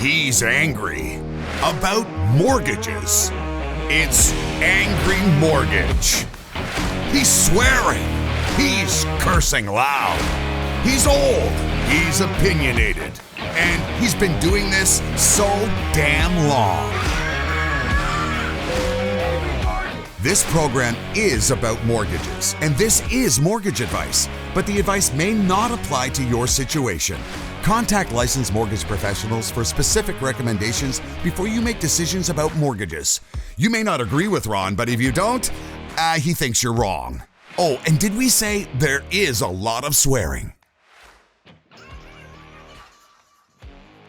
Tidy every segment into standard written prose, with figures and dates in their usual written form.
He's angry about mortgages. It's Angry Mortgage. He's swearing. He's cursing loud. He's old. He's opinionated. And he's been doing this so damn long. This program is about mortgages, and this is mortgage advice, but the advice may not apply to your situation. Contact licensed mortgage professionals for specific recommendations before you make decisions about mortgages. You may not agree with Ron, but if you don't, he thinks you're wrong. Oh, and did we say there is a lot of swearing?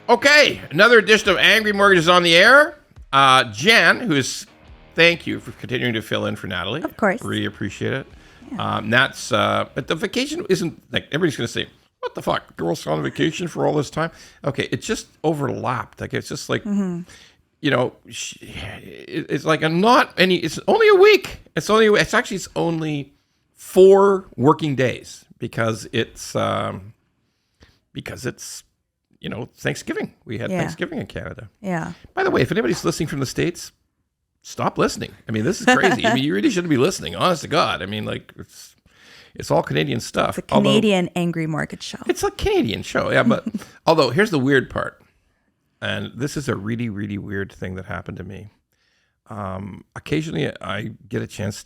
Okay, another edition of Angry Mortgages on the air. Jann, thank you for continuing to fill in for Natalie. Of course. Really appreciate it. Yeah. But the vacation isn't, like, everybody's going to say, what the fuck? Girls on vacation for all this time? Okay, it just overlapped. Like, it's just like, you know, it's like it's only a week. It's only 4 working days because it's you know, Thanksgiving. We had Thanksgiving in Canada. Yeah. By the way, if anybody's listening from the States, stop listening. I mean, this is crazy. I mean, you really shouldn't be listening, honest to God. I mean, like, it's all Canadian stuff. It's a Canadian Angry Mortgage show. It's a Canadian show, yeah. But although, here's the weird part. And this is a really, really weird thing that happened to me. Occasionally, I get a chance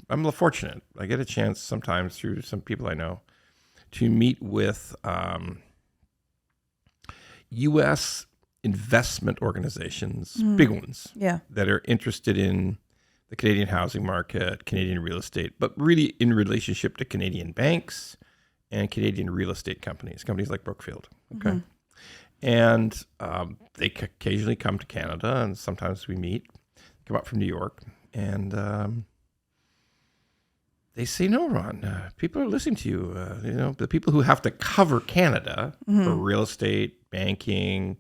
I'm fortunate. I get a chance sometimes through some people I know to meet with U.S. investment organizations, big ones, that are interested in the Canadian housing market, Canadian real estate, but really in relationship to Canadian banks and Canadian real estate companies like Brookfield. Okay. And they occasionally come to Canada, and sometimes we meet, come up from New York, and they say, no, Ron, people are listening to you. You know, the people who have to cover Canada for real estate, banking,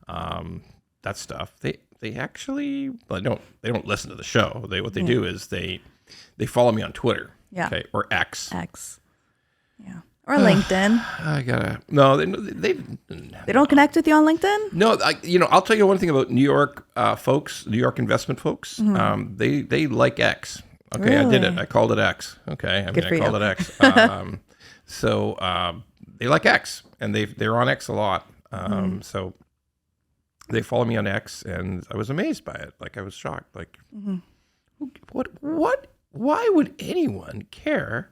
that stuff, they actually, well, they don't listen to the show. What they do is they follow me on Twitter, okay, or X. Yeah. Or LinkedIn. They don't connect with you on LinkedIn? No, I'll tell you one thing about New York folks, New York investment folks. They like X. Okay, really? I did it. I called it X. Okay, I called it X. So they like X, and they're on X a lot. So they follow me on X, and I was amazed by it. Like, I was shocked. Like, what? Why would anyone care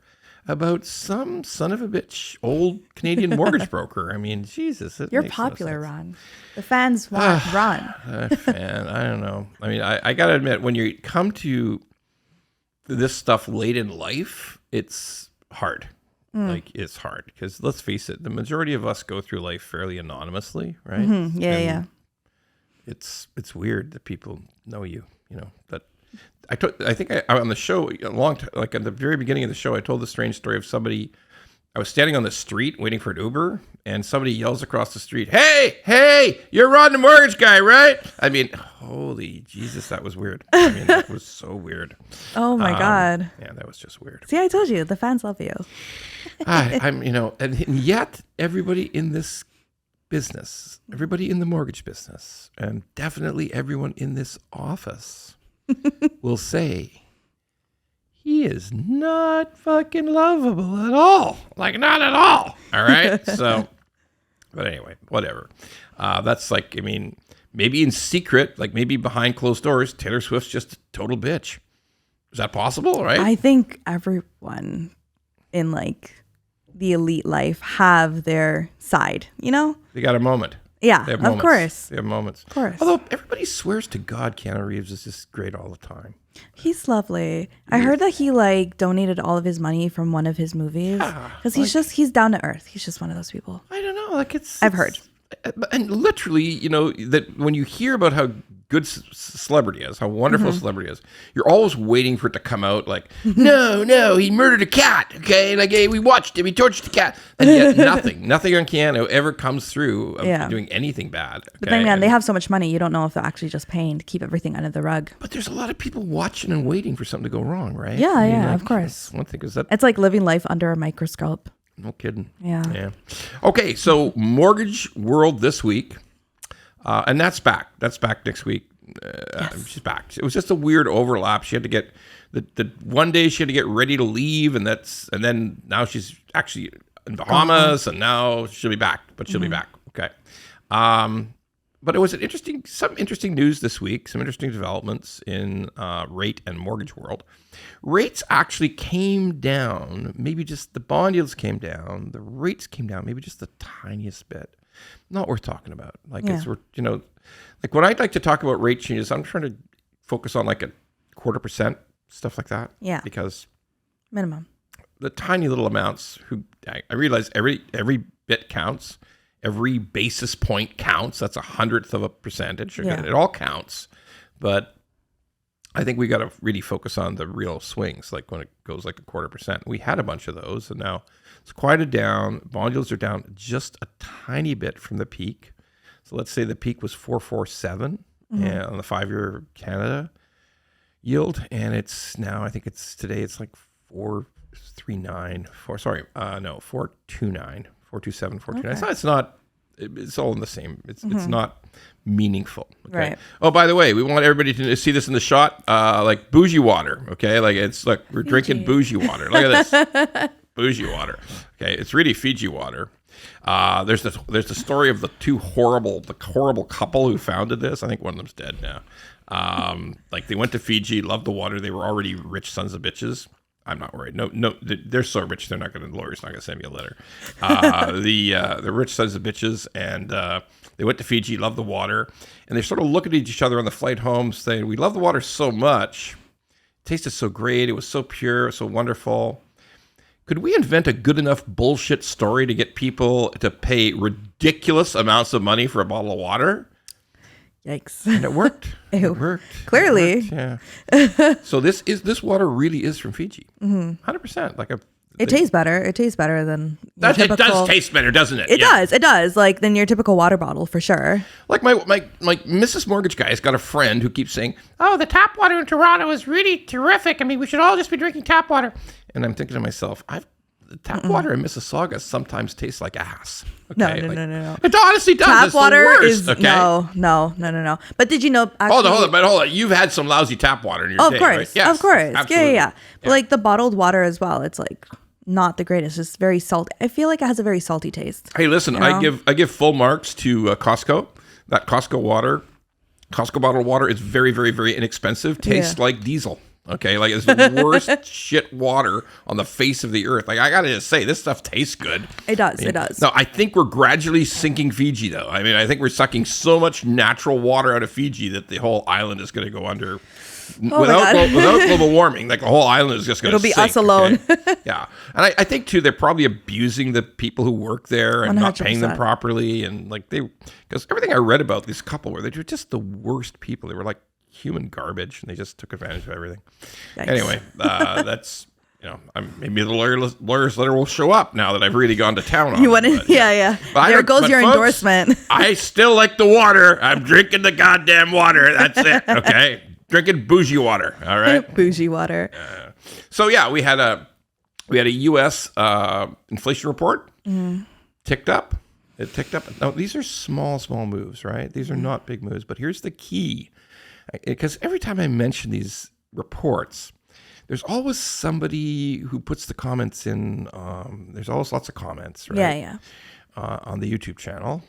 about some son of a bitch old Canadian mortgage broker? I mean, Jesus. You're popular, Ron. The fans want Ron. I don't know. I mean, I got to admit, when you come to this stuff late in life, it's hard. Like, it's hard because, let's face it, the majority of us go through life fairly anonymously, right? Yeah. It's weird that people know you. You know that. I think on the show a long time, like at the very beginning of the show, I told the strange story of somebody. I was standing on the street waiting for an Uber, and somebody yells across the street, "Hey, you're Ron the mortgage guy, right?" I mean, holy Jesus, that was weird. I mean, that was so weird. Oh my God. Yeah, that was just weird. See, I told you, the fans love you. I'm, and yet everybody in this business, everybody in the mortgage business, and definitely everyone in this office will say, he is not fucking lovable at all. Like, not at all. All right. So, but anyway, whatever. That's like, I mean, maybe in secret, like maybe behind closed doors, Taylor Swift's just a total bitch. Is that possible? Right. I think everyone in like the elite life have their side, you know? They got a moment. Yeah, They have of moments. course. They have moments. Of course. Although everybody swears to God Keanu Reeves is just great all the time. He's lovely. I heard that he like donated all of his money from one of his movies because he's down to earth. He's just one of those people. I don't know. Like I've heard. And literally, that when you hear about how good celebrity is, how wonderful celebrity is, you're always waiting for it to come out like, no, he murdered a cat, okay? Like, hey, we watched him, he tortured the cat. And yet nothing on Keanu ever comes through of doing anything bad. Okay? But then, man, they have so much money, you don't know if they're actually just paying to keep everything under the rug. But there's a lot of people watching and waiting for something to go wrong, right? Yeah, of course. One thing is that it's like living life under a microscope. No kidding. Yeah. Okay, so mortgage world this week. And that's back. That's back next week. She's back. It was just a weird overlap. She had to get the one day she had to get ready to leave, and then now she's actually in Bahamas, and now she'll be back. But she'll be back. Okay. But it was some interesting news this week. Some interesting developments in rate and mortgage world. Rates actually came down. Maybe just the bond yields came down. The rates came down. Maybe just the tiniest bit. Not worth talking about. Like when I'd like to talk about rate changes, I'm trying to focus on like a 0.25%, stuff like that. Yeah. Because minimum. The tiny little amounts. I realize every bit counts. Every basis point counts. That's 1/100 of a percentage. Yeah. It all counts. But I think we got to really focus on the real swings, like when it goes like a 0.25%. We had a bunch of those, and now it's quieted down. Bond yields are down just a tiny bit from the peak. So let's say the peak was 4.47 on the 5-year Canada yield, and it's now, I think today it's like 4.39. 4.29, 4.27, 4.29. Okay. So it's not. It's all in the same. It's not meaningful. Okay? Right. Oh, by the way, we want everybody to see this in the shot, like bougie water. Okay, like it's like we're drinking bougie water. Look at this, bougie water. Okay, it's really Fiji water. There's the story of the horrible couple who founded this. I think one of them's dead now. Like they went to Fiji, loved the water. They were already rich sons of bitches. I'm not worried. No, they're so rich the lawyer's not gonna send me a letter. The rich sons of bitches, and they went to Fiji, loved the water, and they're sort of looking at each other on the flight home, saying, "We love the water so much. It tasted so great. It was so pure, so wonderful. Could we invent a good enough bullshit story to get people to pay ridiculous amounts of money for a bottle of water?" Yikes. And it worked. Ew. It worked. Clearly. It worked, yeah. So this water really is from Fiji. 100%. It tastes better. It tastes better than it does taste better, doesn't it? It does. It does. Like than your typical water bottle for sure. Like my Mrs. Mortgage guy has got a friend who keeps saying, "Oh, the tap water in Toronto is really terrific. I mean, we should all just be drinking tap water." And I'm thinking to myself, the tap water in Mississauga sometimes tastes like ass. Okay? No. It honestly does. Tap it's water the worst, is okay? No. But did you know? Actually, Hold on. You've had some lousy tap water in your day, of course, right? Yes, of course. absolutely. Yeah. But like the bottled water as well, it's like not the greatest. It's very salty. I feel like it has a very salty taste. Hey, listen, I give full marks to Costco. That Costco bottled water is very, very, very inexpensive. Tastes like diesel. Okay, like it's the worst shit water on the face of the earth. Like I gotta just say, this stuff tastes good. It does. It does. No, I think we're gradually sinking Fiji, though. I mean, I think we're sucking so much natural water out of Fiji that the whole island is going to go under. Without global warming, like the whole island is just going to sink. It'll be us alone. Okay? Yeah. And I think, too, they're probably abusing the people who work there and 100%. Not paying them properly. And like because everything I read about this couple they were just the worst people. They were like human garbage, and they just took advantage of everything. Yikes. Anyway, that's... maybe the lawyer's letter will show up now that I've really gone to town on it. Yeah. There goes your endorsement. I still like the water. I'm drinking the goddamn water. That's it. Okay. Drinking bougie water. All right. Bougie water. So yeah, we had a U.S. Inflation report. Ticked up. It ticked up. Now these are small moves, right? These are not big moves. But here's the key, because every time I mention these reports, there's always somebody who puts the comments in. There's always lots of comments, right? Yeah. On the YouTube channel.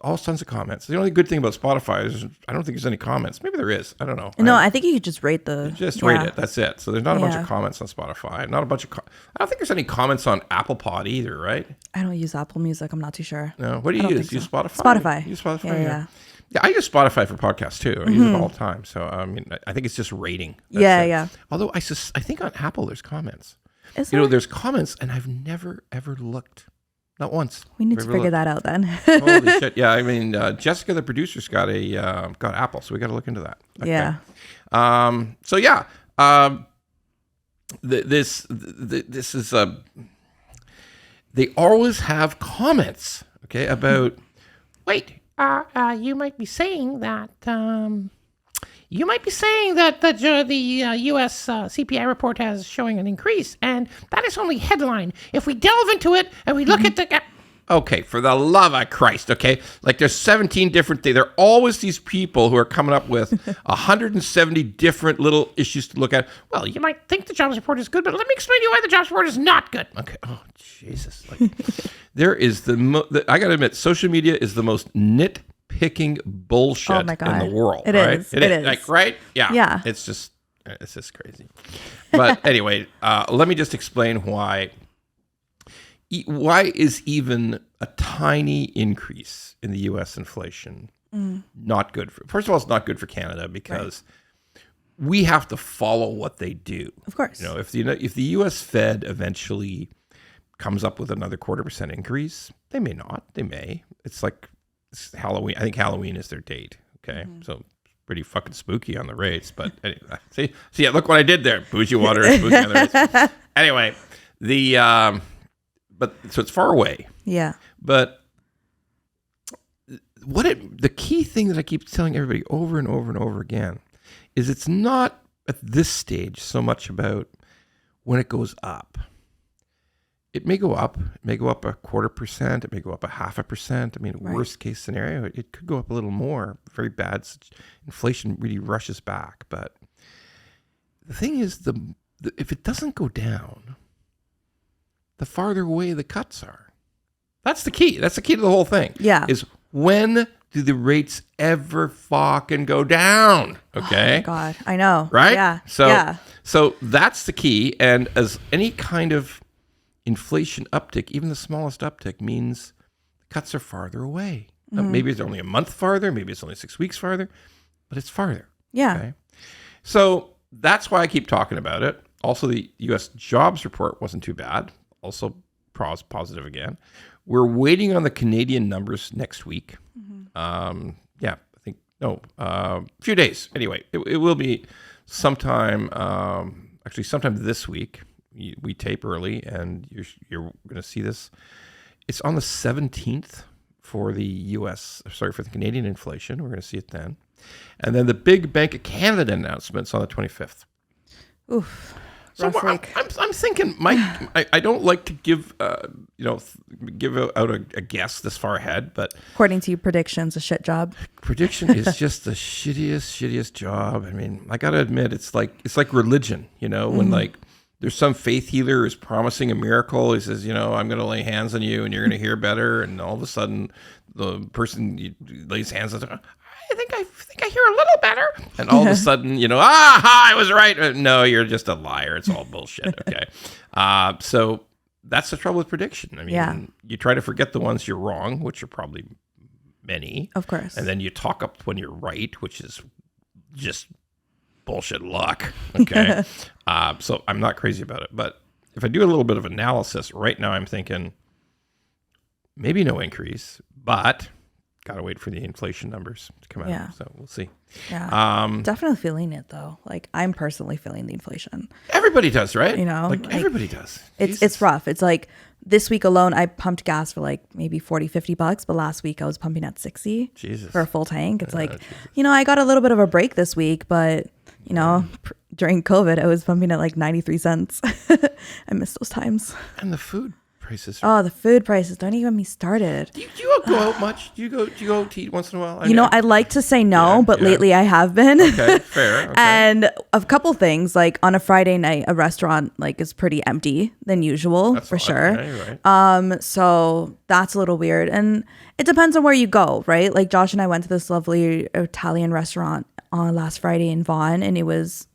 All tons of comments. The only good thing about Spotify is I don't think there's any comments. Maybe there is. I don't know. No, I think you could just rate rate it. That's it. So there's not a bunch of comments on Spotify. Not a bunch of. I don't think there's any comments on Apple Pod either, right? I don't use Apple Music. I'm not too sure. No. What do you use? Use Spotify? Spotify. Use Spotify. Yeah. Yeah, I use Spotify for podcasts too. I use it all the time. So I mean, I think it's just rating. That's it. Yeah. Although I think on Apple there's comments. Is there? There's comments, and I've never ever looked. Not once. We need to figure that out then. Holy shit! Yeah, I mean, Jessica, the producer's got Apple, so we got to look into that. Okay. Yeah. So yeah, this is they always have comments. Okay, about wait. You might be saying that. You might be saying that the U.S. CPI report has showing an increase, and that is only headline. If we delve into it and we look at the... Okay, for the love of Christ, okay? Like there's 17 different things. There are always these people who are coming up with 170 different little issues to look at. Well, you might think the jobs report is good, but let me explain to you why the jobs report is not good. Okay, oh, Jesus. Like, there is I got to admit, social media is the most nitpicking bullshit in the world. It right? is. It is. Like, right? Yeah. Yeah. It's just crazy. But anyway, let me just explain why is even a tiny increase in the U.S. inflation not good for? First of all, it's not good for Canada because we have to follow what they do. Of course. If the U.S. Fed eventually comes up with another 0.25% increase, they may not. They may. It's Halloween. I think Halloween is their date. Okay, so pretty fucking spooky on the rates. But anyway, see, look what I did there. Bougie water, spooky on the rates. Anyway, But so it's far away. Yeah. But the key thing that I keep telling everybody over and over and over again is it's not at this stage so much about when it goes up. It may go up. It may go up 0.25%. It may go up 0.5%. I mean, worst case scenario, it could go up a little more. Very bad. Inflation really rushes back. But the thing is, if it doesn't go down, the farther away the cuts are. That's the key. That's the key to the whole thing. Yeah. Is when do the rates ever fucking go down? Okay. Oh my God. I know. Right? Yeah. So that's the key. And as any kind of inflation uptick, even the smallest uptick, means the cuts are farther away. Now, maybe it's only a month farther. Maybe it's only 6 weeks farther. But it's farther. Yeah. Okay? So that's why I keep talking about it. Also, the U.S. jobs report wasn't too bad. Also positive again. We're waiting on the Canadian numbers next week. A few days. Anyway, it will be sometime, sometime this week. We tape early, and you're going to see this. It's on the 17th for the Canadian inflation. We're going to see it then. And then the big Bank of Canada announcement's on the 25th. Oof. So I'm thinking, Mike, I don't like to give out a guess this far ahead, but according to you, prediction's a shit job. Prediction is just the shittiest job. I mean, I got to admit, it's like religion, when like there's some faith healer who's promising a miracle. He says, I'm going to lay hands on you and you're going to hear better. And all of a sudden the person lays hands on, I think I hear a little better. And all of a sudden, I was right. No, you're just a liar. It's all bullshit. Okay. So that's the trouble with prediction. I mean, you try to forget the ones you're wrong, which are probably many. Of course. And then you talk up when you're right, which is just bullshit luck. Okay. So I'm not crazy about it. But if I do a little bit of analysis right now, I'm thinking maybe no increase, but got to wait for the inflation numbers to come out. Yeah. So we'll see. Yeah. Definitely feeling it though. Like I'm personally feeling the inflation. Everybody does, right? Like everybody does. It's rough. It's like this week alone, I pumped gas for like maybe $40-$50, but last week I was pumping at $60 for a full tank. It's like, I got a little bit of a break this week, but during COVID, I was pumping at like 93 cents. I miss those times. And the food prices. Oh, the food prices. Don't even get me started. Do you go out much? Do you go to eat once in a while? I'd like to say no, but lately I have been. Okay, fair. Okay. And a couple things, like on a Friday night, a restaurant is pretty empty than usual. That's for sure. Yeah, you're right. So that's a little weird. And it depends on where you go, right? Like Josh and I went to this lovely Italian restaurant on last Friday in Vaughan, and it was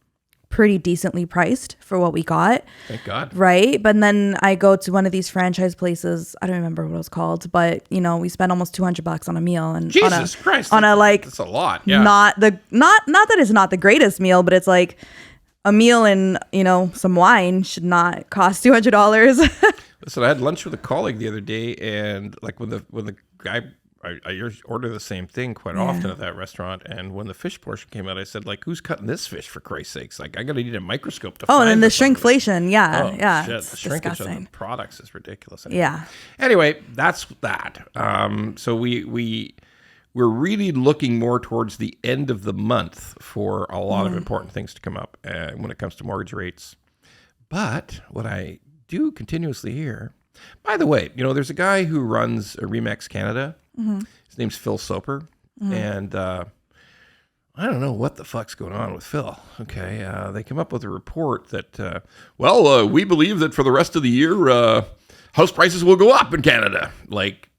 pretty decently priced for what we got. Thank God. Right? But then I go to one of these franchise places. I don't remember what it was called, but we spent almost $200 on a meal, and Jesus Christ, that's a lot. Yeah. Not that it's not the greatest meal, but it's like a meal and some wine should not cost $200. Listen, I had lunch with a colleague the other day, and like when the guy, I order the same thing quite often at that restaurant, and when the fish portion came out, I said, like, who's cutting this fish for Christ's sakes? Like, I'm gonna need a microscope to find. Oh, and the shrinkflation, yeah. Shit. The shrinkage disgusting. of the products is ridiculous. Yeah. Anyway, that's that. So we're really looking more towards the end of the month for a lot of important things to come up when it comes to mortgage rates. But what I do continuously hear By the way, there's a guy who runs Remax Canada. Mm-hmm. His name's Phil Soper. Mm-hmm. And I don't know what the fuck's going on with Phil. Okay. They come up with a report that, we believe that for the rest of the year, house prices will go up in Canada. Like,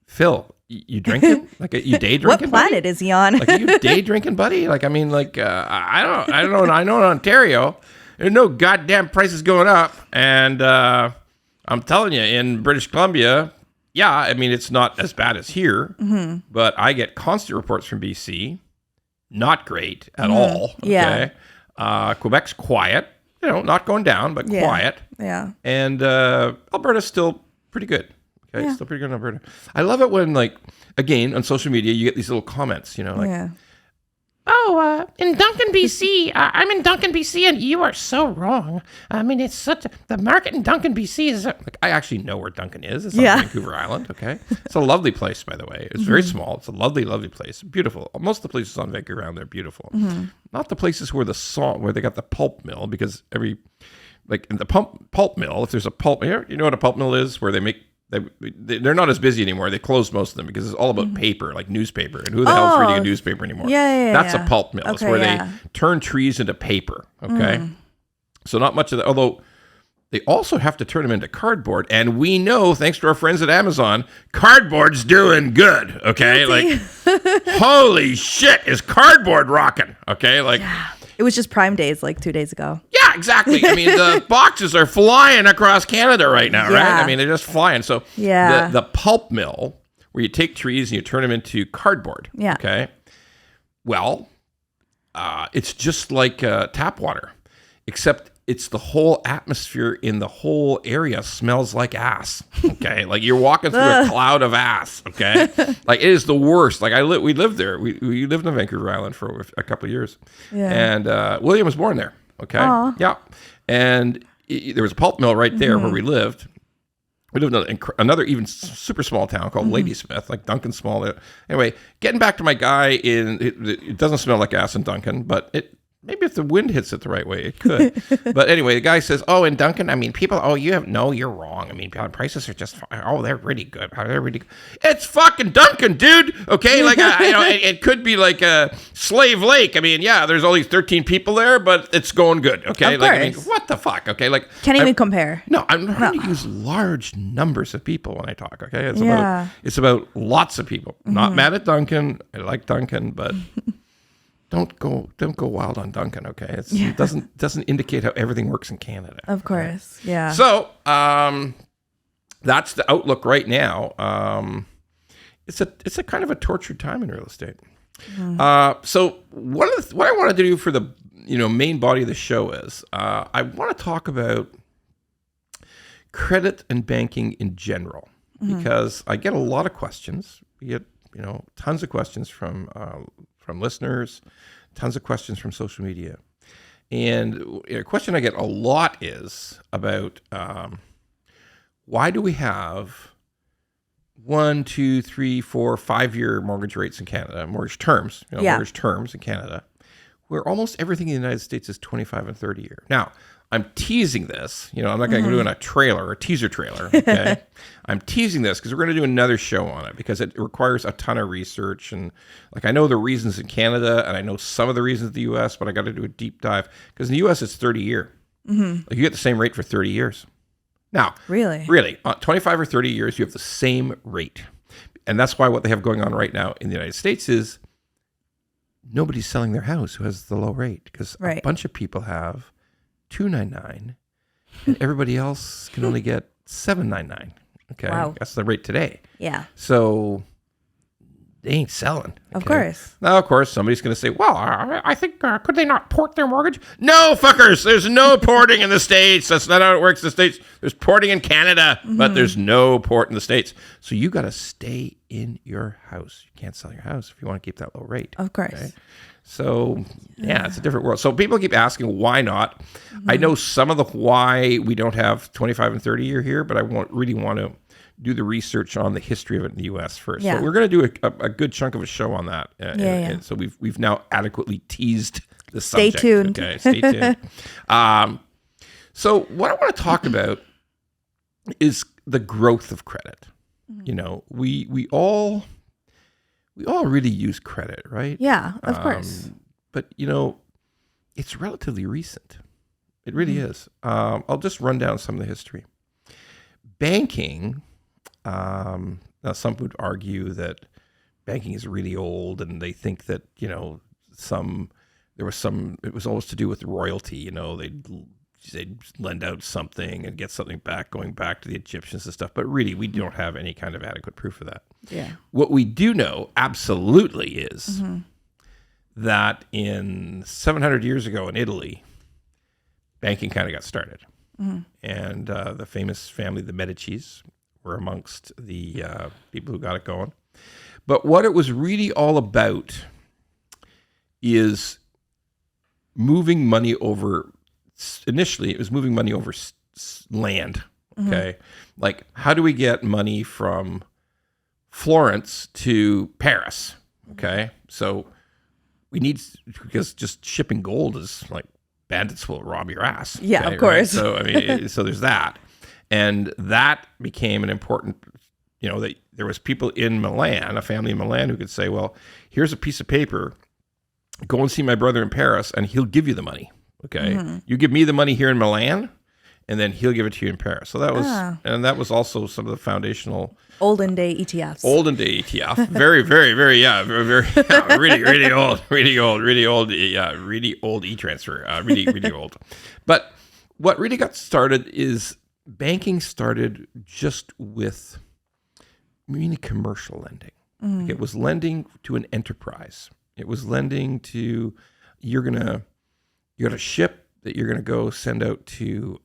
Phil, you drinking? Like, you day drinking? What planet buddy? Is he on? Like, are you day drinking, buddy? Like, I mean, like, I don't know. I know in Ontario, there's no goddamn prices going up. And I'm telling you, in British Columbia, yeah, I mean, it's not as bad as here, mm-hmm. but I get constant reports from BC. Not great at all. Okay. Yeah. Quebec's quiet, not going down, but quiet. Yeah. And Alberta's still pretty good. Okay. Yeah. Still pretty good in Alberta. I love it when, like, again, on social media, you get these little comments, like, in Duncan, BC, I'm in Duncan, BC, and you are so wrong. I mean, it's the market in Duncan, BC is, like, I actually know where Duncan is. It's on Vancouver Island, okay? It's a lovely place, by the way. It's very small. It's a lovely, lovely place. Beautiful. Most of the places on Vancouver Island, they're beautiful. Mm-hmm. Not the places where they got the pulp mill, because in the pulp mill, if there's a pulp, you know what a pulp mill is? Where they make, they're not as busy anymore. They closed most of them because it's all about paper, like newspaper. And who the hell's reading a newspaper anymore? That's a pulp mill. It's where they turn trees into paper. Okay. So not much of that. Although they also have to turn them into cardboard. And we know, thanks to our friends at Amazon, cardboard's doing good. Okay. Like, holy shit, is cardboard rocking? Okay. Like, it was just Prime Days like 2 days ago. Yeah, exactly. I mean, the boxes are flying across Canada right now, right? I mean, they're just flying. So the pulp mill, where you take trees and you turn them into cardboard. Yeah. Okay. Well, it's just like tap water, except it's the whole atmosphere in the whole area smells like ass. Okay. Like, you're walking through a cloud of ass. Okay. Like, it is the worst. Like, we lived there. We lived on Vancouver Island for a couple of years. Yeah. And William was born there. Okay. Aww. Yeah. And there was a pulp mill right there where we lived. We lived in another even super small town called Ladysmith, like Duncan small. Anyway, getting back to my guy, it doesn't smell like ass in Duncan, but maybe if the wind hits it the right way, it could. But anyway, the guy says, in Duncan, I mean, people, you're wrong. I mean, prices are just, they're really good. They're really good. It's fucking Duncan, dude. Okay. Like, it could be like a Slave Lake. I mean, yeah, there's only 13 people there, but it's going good. Okay. Of like, course. I mean, what the fuck? Okay. Like, can't even compare. No, I'm trying to use large numbers of people when I talk. Okay. It's about lots of people. Not mad at Duncan. I like Duncan, but Don't go wild on Duncan, okay? It doesn't indicate how everything works in Canada. Of course, okay? Yeah. So that's the outlook right now. It's a kind of a tortured time in real estate. So what I want to do for the main body of the show is I want to talk about credit and banking in general, because I get a lot of questions. We get tons of questions from listeners, tons of questions from social media. And a question I get a lot is about why do we have 1, 2, 3, 4, 5-year mortgage rates in Canada, mortgage terms in Canada, where almost everything in the United States is 25 and 30 year. Now, I'm teasing this. I'm not going to do a teaser trailer. Okay, I'm teasing this because we're going to do another show on it because it requires a ton of research. And like, I know the reasons in Canada and I know some of the reasons in the U.S., but I got to do a deep dive because in the U.S. it's 30 year. Like, you get the same rate for 30 years. Now, really, 25 or 30 years, you have the same rate, and that's why what they have going on right now in the United States is nobody's selling their house who has the low rate because a bunch of people have $299, and everybody else can only get $799. Okay, wow. That's the rate today. Yeah. So they ain't selling. Okay? Of course. Now, of course, somebody's going to say, "Well, I think could they not port their mortgage?" No, fuckers. There's no porting in the States. That's not how it works in the States. There's porting in Canada, but there's no port in the States. So you got to stay in your house. You can't sell your house if you want to keep that low rate. Of course. Okay? So, yeah, it's a different world. So people keep asking, why not? I know some of the why we don't have 25 and 30 year here, but I really want to do the research on the history of it in the U.S. first. Yeah. So we're going to do a good chunk of a show on that. And so we've now adequately teased the subject. Stay tuned. Okay, stay tuned. So what I want to talk about is the growth of credit. You know, we all really use credit, right? Yeah, of course. But, you know, it's relatively recent. It really is. I'll just run down some of the history. Banking, now some would argue that banking is really old, and they think that, you know, it was always to do with royalty. You know, they'd lend out something and get something back, going back to the Egyptians and stuff. But really, we don't have any kind of adequate proof of that. Yeah. What we do know absolutely is that in 700 years ago in Italy, banking kind of got started. And the famous family, the Medicis, were amongst the people who got it going. But what it was really all about is moving money over. Initially, it was moving money over land. Okay, like how do we get money from Florence to Paris? Okay, so we need, because just shipping gold is like bandits will rob your ass. Yeah, okay, of course. Right? So I mean, so there's that, and that became an important. You know, that there was people in Milan, a family in Milan, who could say, "Well, here's a piece of paper. Go and see my brother in Paris, and he'll give you the money." Okay, you give me the money here in Milan, and then he'll give it to you in Paris. So that was, and that was also some of the foundational olden day ETFs. Olden day ETF, very, very, very, really old e-transfer, really old. But what really got started is banking started just with really commercial lending. Like it was lending to an enterprise. It was lending to you got a ship that you're going to go send out to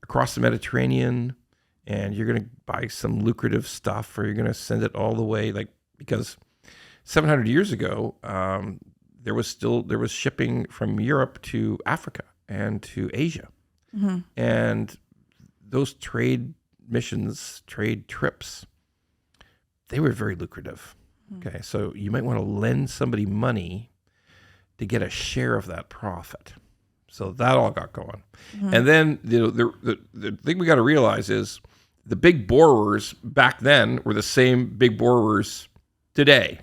across the Mediterranean, and you're going to buy some lucrative stuff, or you're going to send it all the way, like, because 700 years ago, there was shipping from Europe to Africa and to Asia. And those trade missions, trade trips, they were very lucrative. Okay, so you might want to lend somebody money to get a share of that profit. So that all got going. And then, you know, the thing we got to realize is the big borrowers back then were the same big borrowers today.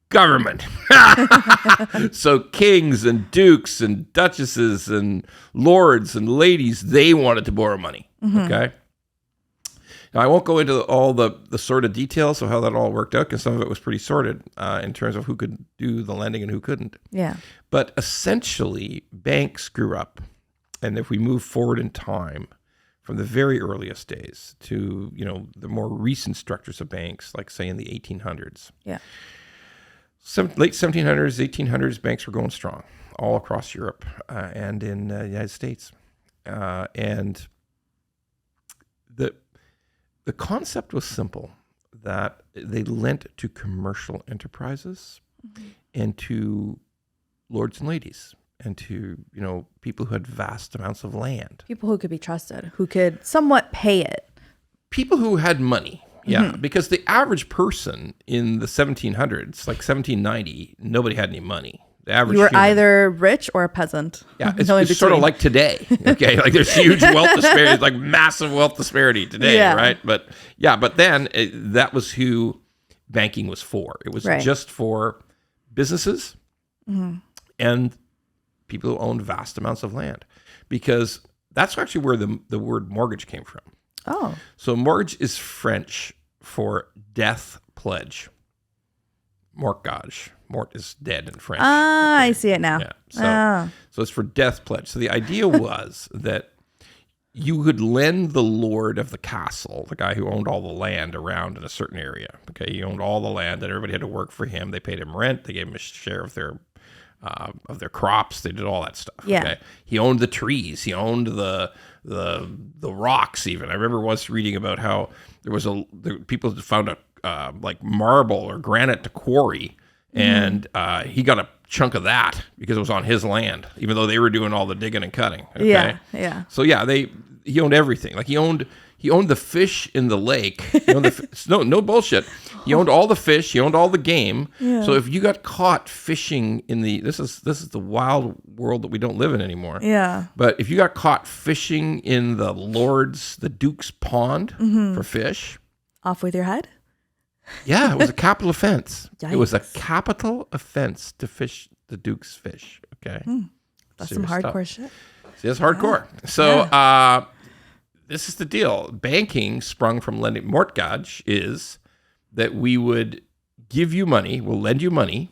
Government. So kings and dukes and duchesses and lords and ladies, they wanted to borrow money. Okay. Now, I won't go into all the sort of details of how that all worked out, because some of it was pretty sorted in terms of who could do the lending and who couldn't. Yeah. But essentially, banks grew up. And if we move forward in time from the very earliest days to, you know, the more recent structures of banks, like say in the 1800s. Yeah. Late 1700s, 1800s, banks were going strong all across Europe and in the United States. And the concept was simple, that they lent to commercial enterprises and to lords and ladies and to, you know, people who had vast amounts of land. People who could be trusted, who could somewhat pay it. People who had money, because the average person in the 1700s, like 1790, nobody had any money. The average you were human, either rich or a peasant. Yeah, it's sort of like today. Okay, like there's huge wealth disparity, like massive wealth disparity today, right? But then that was who banking was for. It was just for businesses and people who owned vast amounts of land, because that's actually where the word mortgage came from. Oh, so mortgage is French for death pledge. Mortgage. Mort is dead in French. Ah, okay. I see it now. Yeah. So it's for death pledge. So the idea was that you could lend the lord of the castle, the guy who owned all the land around in a certain area. Okay, he owned all the land, and everybody had to work for him. They paid him rent. They gave him a share of their crops. They did all that stuff. Yeah. Okay? He owned the trees. He owned the rocks. Even I remember once reading about how people found like marble or granite to quarry. And he got a chunk of that because it was on his land, even though they were doing all the digging and cutting. Okay? Yeah. So he owned everything. Like he owned He owned the fish in the lake. He owned no bullshit. He owned all the fish. He owned all the game. Yeah. So if you got caught fishing in this is the wild world that we don't live in anymore. Yeah. But if you got caught fishing in the Duke's pond for fish, off with your head. Yeah, it was a capital offense. Yikes. It was a capital offense to fish the Duke's fish. Okay, that's serious some hardcore shit. See, that's hardcore. Yeah. So. This is the deal. Banking sprung from lending. Mortgage is that we would give you money, we'll lend you money,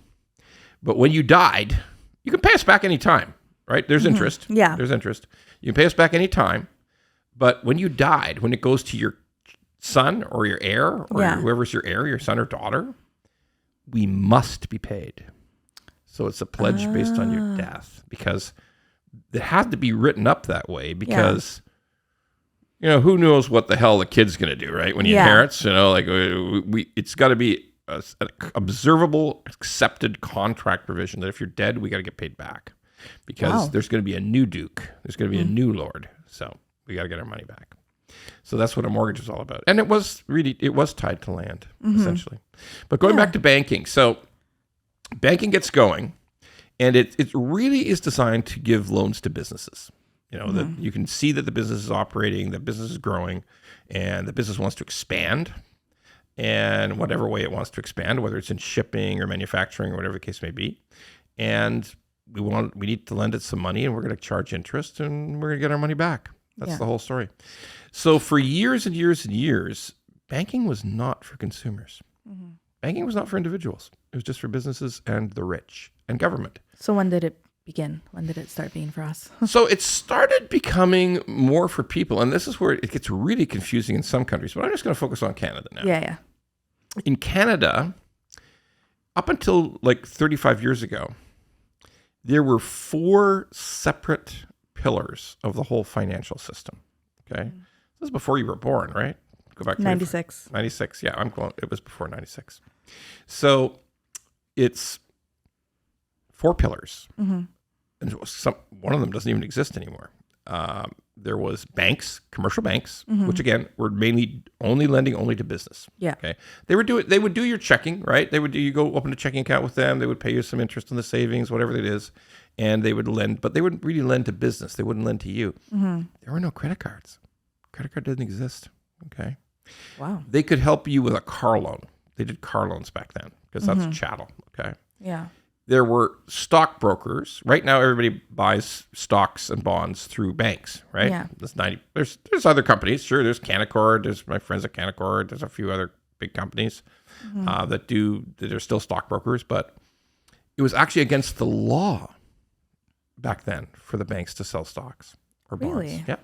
but when you died, you can pay us back any time, right? There's interest. Yeah. There's interest. You can pay us back any time, but when you died, when it goes to your son or your heir or whoever's your heir, your son or daughter, we must be paid. So it's a pledge based on your death because it had to be written up that way because... You know, who knows what the hell the kid's going to do, right? When he inherits, you know, like it's got to be an observable, accepted contract provision that if you're dead, we got to get paid back because there's going to be a new duke. There's going to be a new lord. So we got to get our money back. So that's what a mortgage is all about. And it was tied to land, essentially. But going back to banking. So banking gets going and it really is designed to give loans to businesses. You know, that you can see that the business is operating, the business is growing, and the business wants to expand in whatever way it wants to expand, whether it's in shipping or manufacturing or whatever the case may be. And we need to lend it some money and we're going to charge interest and we're going to get our money back. That's the whole story. So for years and years and years, banking was not for consumers. Banking was not for individuals. It was just for businesses and the rich and government. So when did it begin? When did it start being for us? So it started becoming more for people. And this is where it gets really confusing in some countries. But I'm just going to focus on Canada now. Yeah. In Canada, up until like 35 years ago, there were 4 separate pillars of the whole financial system. Okay. This is before you were born, right? Go back to 96. 96. Yeah, it was before 96. So it's 4 pillars. And one of them doesn't even exist anymore. There was banks, commercial banks, which again were mainly lending to business. Yeah. Okay. They would do your checking, right? You go open a checking account with them. They would pay you some interest on the savings, whatever it is, and they would lend. But they wouldn't really lend to business. They wouldn't lend to you. There were no credit cards. Credit card didn't exist. Okay. Wow. They could help you with a car loan. They did car loans back then because that's a chattel. Okay. Yeah. There were stockbrokers. Right now, everybody buys stocks and bonds through banks, right? Yeah. There's other companies. Sure, there's Canaccord. There's my friends at Canaccord. There's a few other big companies that are still stockbrokers. But it was actually against the law back then for the banks to sell stocks or bonds. Really? Yeah.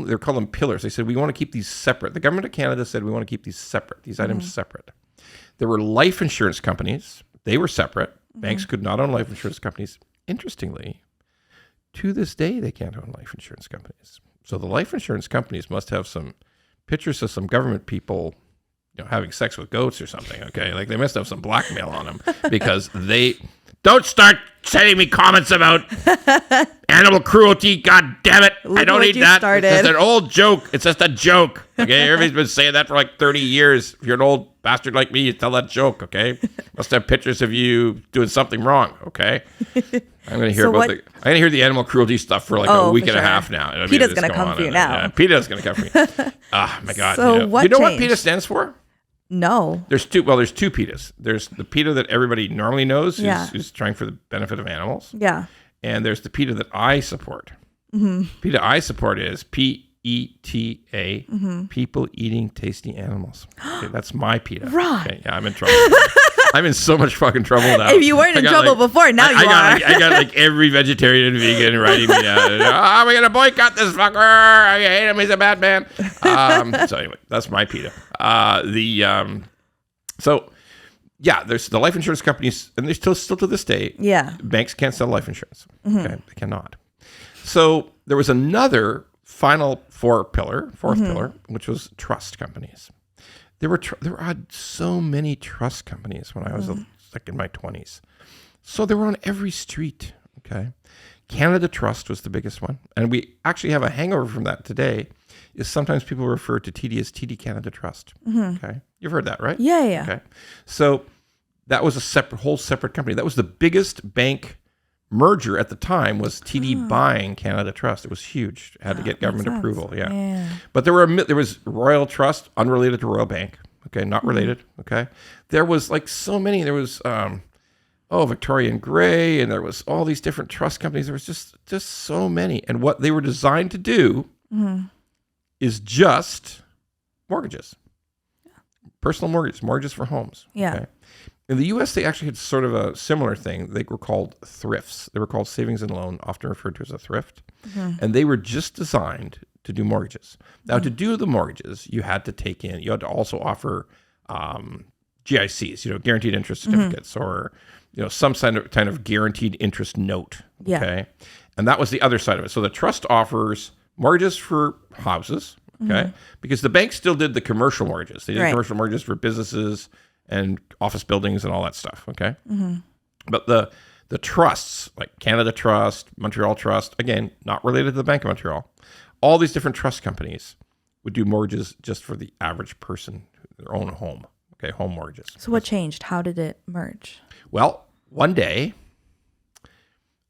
They're called them pillars. They said, we want to keep these separate. The government of Canada said, we want to keep these separate, these items separate. There were life insurance companies. They were separate. Banks could not own life insurance companies. Interestingly, to this day, they can't own life insurance companies. So the life insurance companies must have some pictures of some government people, having sex with goats or something. Okay, like they must have some blackmail on them because they don't start sending me comments about animal cruelty. God damn it! I don't need that. It's just an old joke. It's just a joke. Okay, everybody's been saying that for like 30 years. If you're an old bastard like me, you tell that joke. Okay, must have pictures of you doing something wrong. Okay, I'm gonna hear the animal cruelty stuff for like a week and a half now. PETA's gonna come for you now. Yeah, PETA's gonna come for you. Oh my God! So what? You know what PETA stands for? No. There's two PETAs. There's the PETA that everybody normally knows, who's trying for the benefit of animals. Yeah. And there's the PETA that I support. PETA I support is PETA, people eating tasty animals. Okay, that's my PETA. Right. Okay, yeah, I'm in trouble. I'm in so much fucking trouble now. If you weren't in trouble before, now you are. I got like every vegetarian and vegan writing me out. We're going to boycott this fucker. I hate him. He's a bad man. So anyway, that's my PETA. There's the life insurance companies, and they're still to this day. Yeah. Banks can't sell life insurance. Okay, they cannot. So there was another fourth pillar, which was trust companies. There were so many trust companies when I was like in my 20s. So they were on every street. Okay, Canada Trust was the biggest one, and we actually have a hangover from that today. is sometimes people refer to TD as TD Canada Trust. Okay. You've heard that, right? Yeah. Okay. So that was a whole separate company. That was the biggest bank merger at the time, was TD buying Canada Trust. It was huge. It had to get government approval. Yeah. But there was Royal Trust, unrelated to Royal Bank. Okay. Not related. Okay. There was like so many. There was, Victorian Gray, and there was all these different trust companies. There was just so many. And what they were designed to do is just mortgages, personal mortgages for homes. Yeah. Okay? In the U.S., they actually had sort of a similar thing. They were called thrifts. They were called savings and loan, often referred to as a thrift. And they were just designed to do mortgages. Now, to do the mortgages, you had to also offer GICs, guaranteed interest certificates, or some kind of guaranteed interest note. Okay. And that was the other side of it. So the trust offers mortgages for houses. Okay. Because the bank still did the commercial mortgages. They did commercial mortgages for businesses and office buildings and all that stuff. Okay. But the trusts, like Canada Trust, Montreal Trust, again, not related to the Bank of Montreal, all these different trust companies would do mortgages just for the average person, their own home. Okay. Home mortgages. So what changed? How did it merge? Well, one day,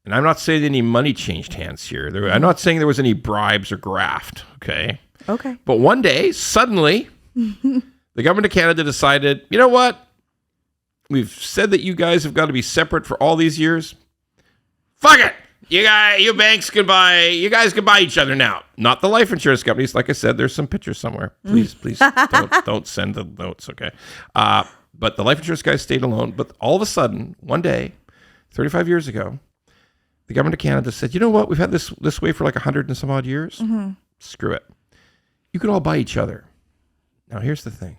and I'm not saying any money changed hands here. I'm not saying there was any bribes or graft, okay? Okay. But one day, suddenly, the government of Canada decided, you know what? We've said that you guys have got to be separate for all these years. Fuck it! You guys can buy each other now. Not the life insurance companies. Like I said, there's some pictures somewhere. Please don't send the notes, okay? But the life insurance guys stayed alone. But all of a sudden, one day, 35 years ago, the government of Canada said, you know what? We've had this way for like 100 and some odd years. Screw it. You can all buy each other. Now, here's the thing.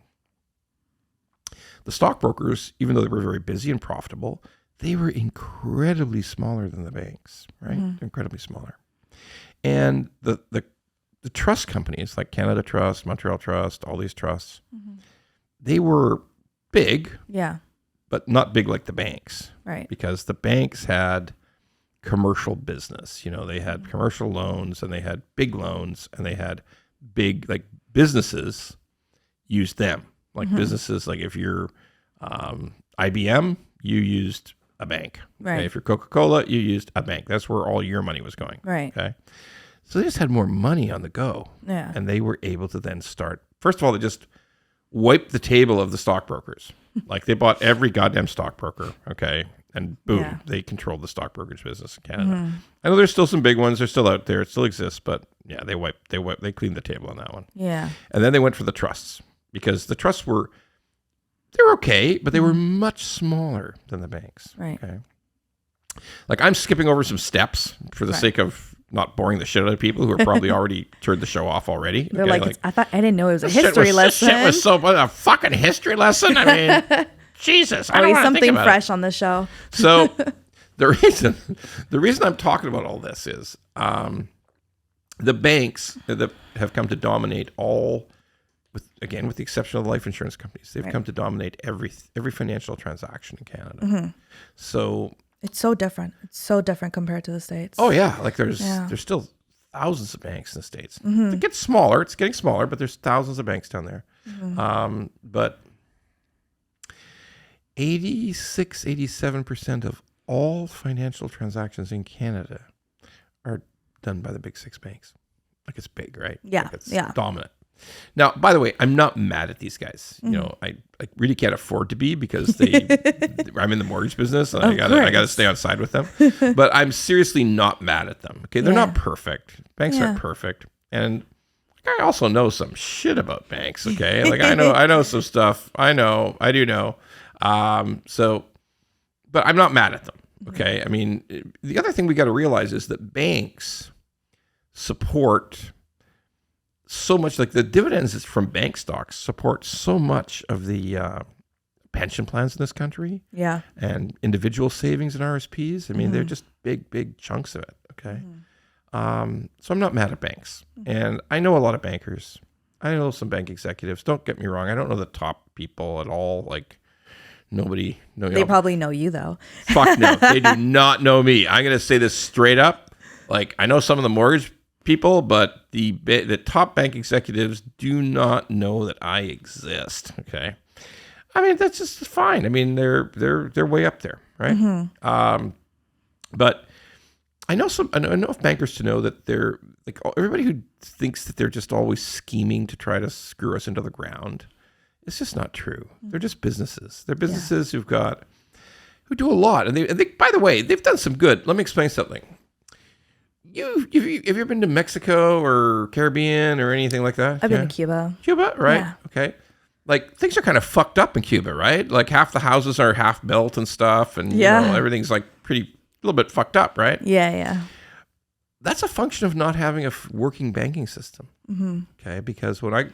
The stockbrokers, even though they were very busy and profitable, they were incredibly smaller than the banks, right? Incredibly smaller. And the trust companies like Canada Trust, Montreal Trust, all these trusts, they were big, but not big like the banks, right? Because the banks had commercial business. They had commercial loans, and they had big loans, and they had big, like, businesses used them. Like businesses, like if you're IBM, you used a bank. Right. Okay? If you're Coca-Cola, you used a bank. That's where all your money was going. Right. Okay. So they just had more money on the go. Yeah. And they were able to then start. First of all, they just wiped the table of the stockbrokers. Like they bought every goddamn stockbroker. Okay. And boom, they controlled the stockbrokerage business in Canada. I know there's still some big ones. They're still out there. It still exists. But yeah, they cleaned the table on that one. Yeah. And then they went for the trusts, because the trusts were okay, but they were much smaller than the banks. Right. Okay. Like I'm skipping over some steps for the sake of not boring the shit out of people who are probably already turned the show off already. They're like I didn't know it was a history lesson. This shit was a fucking history lesson. I mean, Jesus. Always something fresh on the show. So the reason I'm talking about all this is the banks that have come to dominate all, with the exception of the life insurance companies, they've come to dominate every financial transaction in Canada. So it's so different. It's so different compared to the States. Oh yeah, like there's still thousands of banks in the States. It gets smaller. It's getting smaller, but there's thousands of banks down there. But 87% of all financial transactions in Canada are done by the big six banks. Like it's big, right? Yeah. Like it's dominant. Now, by the way, I'm not mad at these guys. I really can't afford to be, because I'm in the mortgage business, and I gotta stay on side with them. But I'm seriously not mad at them. Okay, they're not perfect. Banks aren't perfect, and I also know some shit about banks. Okay, like I know some stuff. I do know. But I'm not mad at them. Okay, I mean, the other thing we got to realize is that banks support so much, like the dividends from bank stocks support so much of the pension plans in this country. Yeah. And individual savings and RSPs. I mean, they're just big chunks of it. Okay. So I'm not mad at banks. And I know a lot of bankers. I know some bank executives. Don't get me wrong. I don't know the top people at all. Like nobody. No, they probably know you though. Fuck no. They do not know me. I'm going to say this straight up. Like I know some of the mortgage people, but the top bank executives do not know that I exist. Okay, I mean that's just fine. I mean they're way up there, right? Mm-hmm. But I know enough bankers to know that they're like everybody who thinks that they're just always scheming to try to screw us into the ground. It's just not true. They're just businesses. They're businesses who do a lot, and they by the way they've done some good. Let me explain something. Have you ever been to Mexico or Caribbean or anything like that? I've been to Cuba. Cuba, right? Yeah. Okay. Like things are kind of fucked up in Cuba, right? Like half the houses are half built and stuff, and everything's like a little bit fucked up, right? Yeah. That's a function of not having a working banking system. Mm-hmm. Okay, because when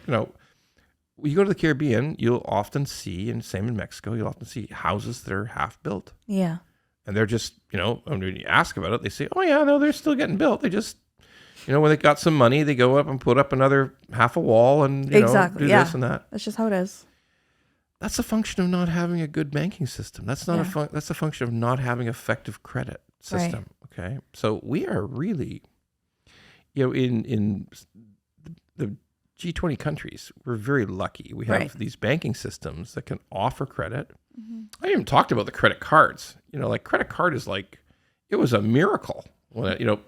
you go to the Caribbean, you'll often see, and same in Mexico, you'll often see houses that are half built. Yeah. And they're just, when you ask about it, they say, oh, yeah, no, they're still getting built. They just, when they got some money, they go up and put up another half a wall and, do this and that. That's just how it is. That's a function of not having a good banking system. That's not that's a function of not having effective credit system. Right. Okay. So we are really, in the G20 countries, we're very lucky. We have these banking systems that can offer credit. Mm-hmm. I even talked about the credit cards. Like credit card is like, it was a miracle. When you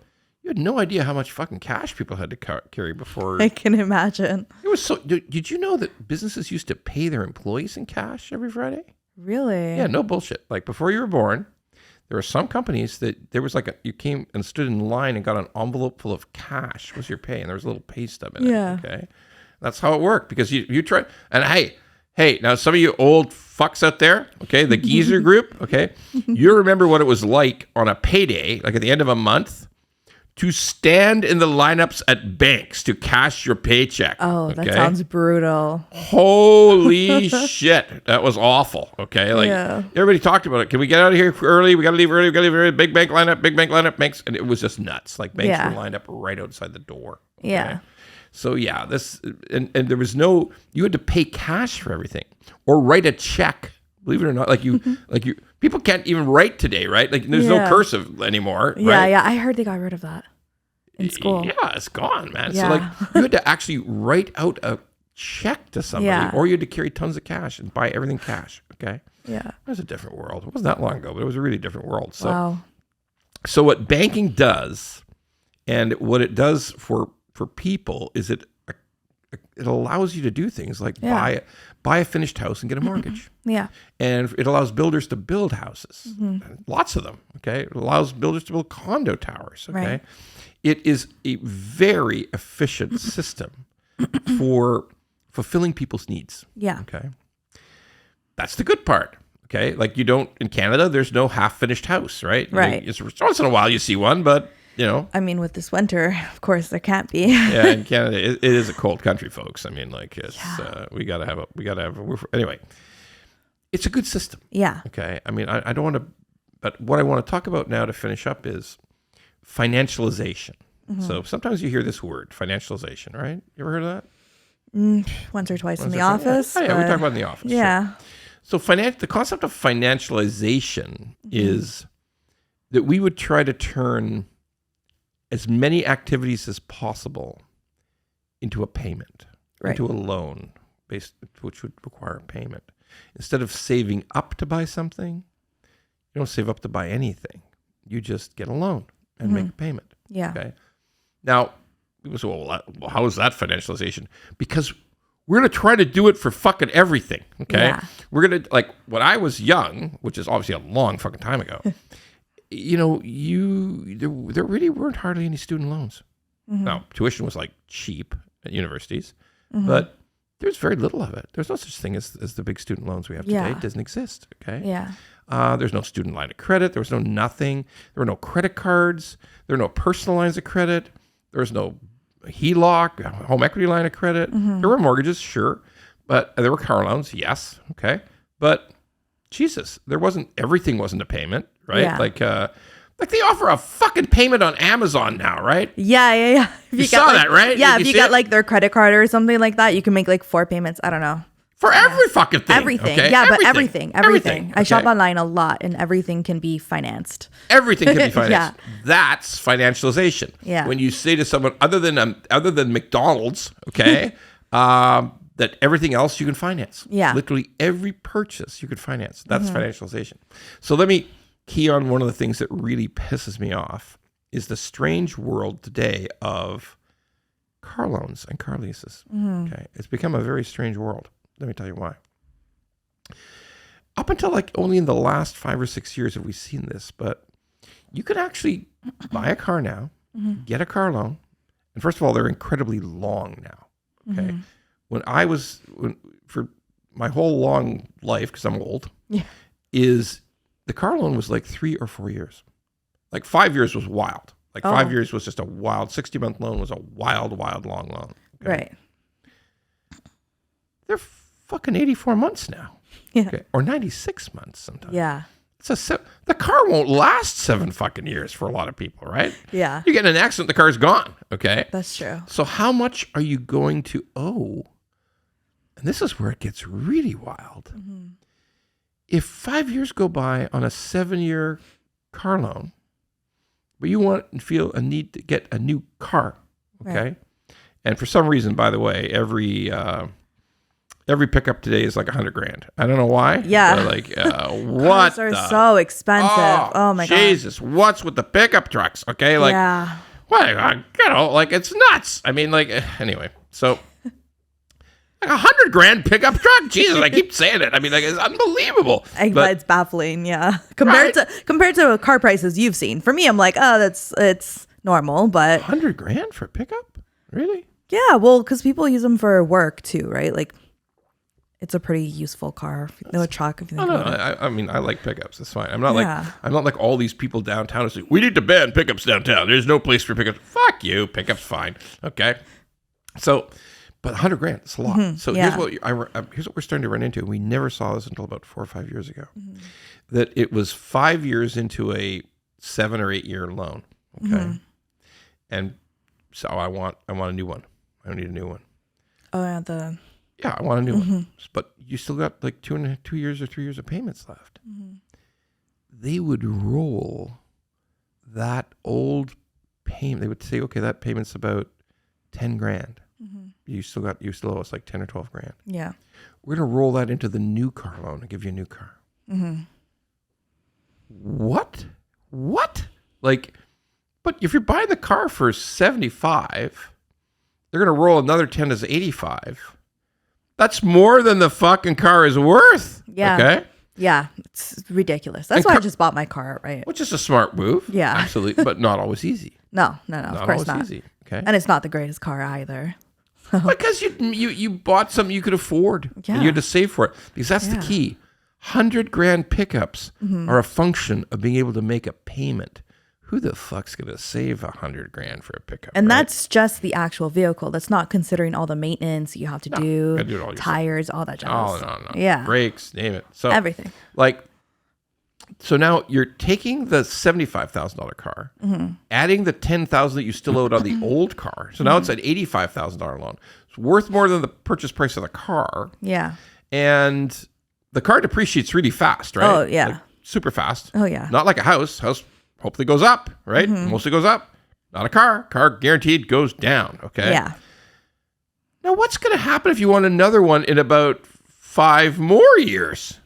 had no idea how much fucking cash people had to carry before. I can imagine. It was so. Did you know that businesses used to pay their employees in cash every Friday? Really? Yeah, no bullshit. Like before you were born, there were some companies that there was like you came and stood in line and got an envelope full of cash was your pay, and there was a little pay stub in it. Okay, that's how it worked because you try. And hey, now some of you old fucks out there, okay, the geezer group, okay, you remember what it was like on a payday, like at the end of a month, to stand in the lineups at banks to cash your paycheck. Oh, that sounds brutal. Holy shit. That was awful. Okay. Like everybody talked about it. Can we get out of here early? We got to leave early. Big bank lineup, banks. And it was just nuts. Like banks were lined up right outside the door. Okay? Yeah. So and there was you had to pay cash for everything or write a check. Believe it or not, people can't even write today, right? Like there's no cursive anymore. Right? Yeah. I heard they got rid of that in school. Yeah, it's gone, man. Yeah. So you had to actually write out a check to somebody, or you had to carry tons of cash and buy everything cash. Okay. Yeah. It was a different world. It wasn't that long ago, but it was a really different world. So, So what banking does, and what it does for people, is it allows you to do things like buy a finished house and get a mortgage. Yeah. And it allows builders to build houses. Mm-hmm. Lots of them. Okay. It allows builders to build condo towers. Okay. Right. It is a very efficient system for fulfilling people's needs. Yeah. Okay. That's the good part. Okay. Like in Canada, there's no half finished house, right? Right. Once in a while you see one, but I mean, with this winter, of course, there can't be. Yeah, in Canada, it is a cold country, folks. I mean, like, it's we gotta have a anyway. It's a good system. Yeah. Okay. I mean, I don't want to, but what I want to talk about now to finish up is financialization. Mm-hmm. So sometimes you hear this word, financialization, right? You ever heard of that? Once or twice in the office. Oh, yeah, we talk about it in the office. Yeah. Sure. So the concept of financialization is that we would try to turn as many activities as possible into a payment, into a loan, which would require a payment. Instead of saving up to buy something, you don't save up to buy anything. You just get a loan and make a payment. Yeah. Okay. Now, people say, well, how is that financialization? Because we're going to try to do it for fucking everything. Okay. Yeah. We're going to, like, when I was young, which is obviously a long fucking time ago, there really weren't hardly any student loans. Mm-hmm. Now, tuition was like cheap at universities, but there's very little of it. There's no such thing as the big student loans we have today. It doesn't exist. Okay. Yeah. There's no student line of credit. There was no nothing. There were no credit cards. There were no personal lines of credit. There was no HELOC, home equity line of credit. Mm-hmm. There were mortgages, sure, but there were car loans. Yes. Okay. But Jesus, everything wasn't a payment. Right? Yeah. Like they offer a fucking payment on Amazon now, right? Yeah. You saw that, right? Yeah, if you got like their credit card or something like that, you can make like 4 payments. I don't know. For every fucking thing. Everything. Okay? Yeah, everything. but everything. I shop online a lot and everything can be financed. Everything can be financed. Yeah. That's financialization. Yeah. When you say to someone other than McDonald's, okay, that everything else you can finance. Yeah. Literally every purchase you could finance. That's financialization. So let me key on one of the things that really pisses me off is the strange world today of car loans and car leases. Okay. It's become a very strange world. Let me tell you why. Up until like only in the last 5 or 6 years have we seen this, but you could actually buy a car now, get a car loan, and first of all, they're incredibly long now. Okay. For my whole long life, because I'm old, is the car loan was like 3 or 4 years. Like 5 years was wild. Like 5 years was just a wild, 60-month loan was a wild, long loan. Okay? Right. They're fucking 84 months now. Yeah. Okay? Or 96 months sometimes. Yeah. The car won't last 7 fucking years for a lot of people, right? Yeah. You get in an accident, the car's gone. Okay. That's true. So how much are you going to owe? And this is where it gets really wild. If 5 years go by on a 7-year car loan, but you want and feel a need to get a new car, okay? Right. And for some reason, by the way, every pickup today is like $100,000. I don't know why. Yeah. Like what? Cars are so expensive. Oh my god. Jesus, what's with the pickup trucks? Okay, like what? Like it's nuts. I mean, like anyway. So like $100,000 pickup truck. Jesus, I keep saying it. I mean, like it's unbelievable. But it's baffling. Yeah. Compared to car prices you've seen. For me, I'm like, oh, it's normal. But $100,000 for a pickup? Really? Yeah. Well, because people use them for work too, right? Like. It's a pretty useful car. No truck. If you think about it. I mean, I like pickups. That's fine. I'm not like all these people downtown who say, we need to ban pickups downtown. There's no place for pickups. Fuck you. Pickups fine. Okay. So, but $100,000, it's a lot. So here's what we're starting to run into. We never saw this until about 4 or 5 years ago. That it was 5 years into a 7 or 8 year loan. Okay. And so I want a new one. I need a new one. Oh yeah, I want a new one. But you still got like 2 years or 3 years of payments left. They would roll that old payment. They would say, okay, that payment's about $10,000. You still owe us like 10 or 12 grand. Yeah. We're going to roll that into the new car loan and give you a new car. What? Like, but if you're buying the car for 75, they're going to roll another 10 as 85. That's more than the fucking car is worth. Yeah. Okay. Yeah. It's ridiculous. That's why I just bought my car outright. Which is a smart move. Yeah. Absolutely. But not always easy. No. Of course not. Easy. Okay. And it's not the greatest car either. Because you bought something you could afford. Yeah. And you had to save for it. Because that's the key. $100,000 pickups are a function of being able to make a payment. Who the fuck's going to save $100,000 for a pickup? And that's just the actual vehicle. That's not considering all the maintenance you have to do, tires, all that jazz. Oh, no. Yeah. Brakes, name it. So everything. So now you're taking the $75,000 car, adding the $10,000 that you still owed on the old car. So now it's an $85,000 loan. It's worth more than the purchase price of the car. Yeah. And the car depreciates really fast, right? Oh, yeah. Like, super fast. Oh, yeah. Not like a house. House hopefully goes up, right? Mostly goes up. Not a car. Car guaranteed goes down, okay? Yeah. Now, what's going to happen if you want another one in about 5 more years?